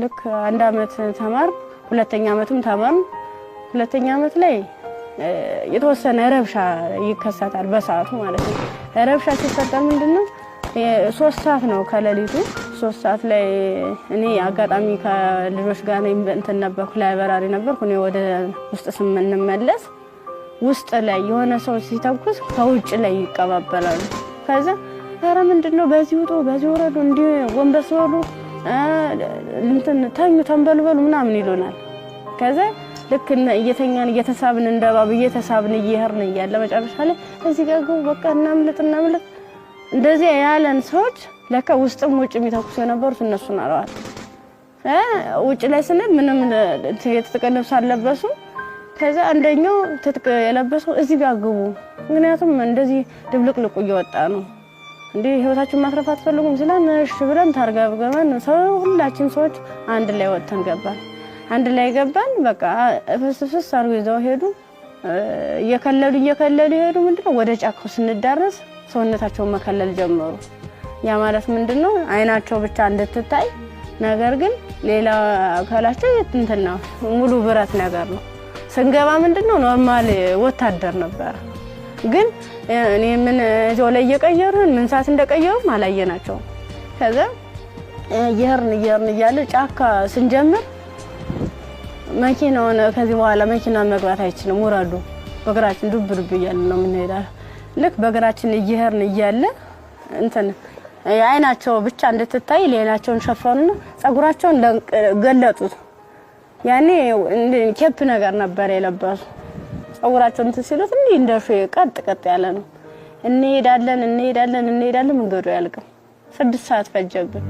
ልክ አንድ አመት ተማር ሁለተኛ አመትም ተማር ሁለተኛ አመት ላይ የተወሰነ ረብሻ ይከሰታል በሰዓቱ ማለት ነው ረብሻ ሲፈጠር ምንድነው 3 ሰዓት ነው ከሌሊቱ 3 ሰዓት ላይ እኔ አጋጣሚ ከልጆች ጋር እንትን ነበርኩ ላይብራሪ ነበርኩ እኔ ወደ ውስጥ ስንመለስ ውስጥ ላይ የሆነ ሰው ሲተኩስ ከውጭ ላይ ይቀባበላሉ ከዛ ኧረ ምንድነው በዚህ ወጡ በዚህ ወረዱ እንዴ ወንበስ ወሉ እንትን ታኙ ተንበልበሉ ምናምን ይሉናል ከዛ ልክ እየተኛን እየተሳብን እንደባብ እየተሳብን እየሄርን እያለ መጨረሻ ላይ እዚህ ጋር ገው በቃ እናምልጥ እንደዚህ ያለን ሰዎች ለካ ውስጥም ውጭ የሚተኩሱ የነበሩት እነሱ ናቸው ውጭ ላይ ስንል ምንም የተተቀለብስ አለበሱ ከዛ አንደኛው ተጥቅ የለበሰው እዚህ ጋር ግቡ ምክንያቱም እንደዚህ ድብልቅልቁ እየወጣ ነው እንዴ ህይወታችን ማትረፍ አትፈልጉም ሲላን እሺ ብለን ታርጋብገመን ሰው ሁላችን ሰዎች አንድ ላይ ወጥተን ገባን አንድ ላይ ገባን በቃ ፍስፍስ አርገው ይዘው ሄዱ እየከለሉ ሄዱ ምንድነው ወደ ጫካው ስንዳረስ ሰውነታቸውን መከለል ጀመሩ ያ ማለት ምንድነው አይናቸው ብቻ እንድትታይ ነገር ግን ሌላ አካላቸው እንትና ሙሉ ብረት ነገር ነው ስንገባ ምንድነው ኖርማል ወታደር ነበር ግን እኔ ምን እዛው ላይ እየቀየሩን ምን ሰዓት እንደቀየሩ ማላየናቸው ከዛ ይሄርን እያለ ጫካ ስንጀምር መኪናውን ከዚህ በኋላ መኪና መግባት አይችልም ወራዱ በግራችን ዱብ እያለ ነው የምንሄዳው ልክ በግራችን እየሄርን እያለ እንትን አይናቸው ብቻ እንድትታይ ሌላቸውን ሸፈኑና ጸጉራቸውን ገለጡት ያኔ ኬፕ ነገር ነበር የለበሱ ጸጉራቸውን ሲሉት እንዴ እንደሽ ቀጥ ያለ ነው እንሄዳለን መንገዱ ያልቀም 6 ሰዓት ፈጀብን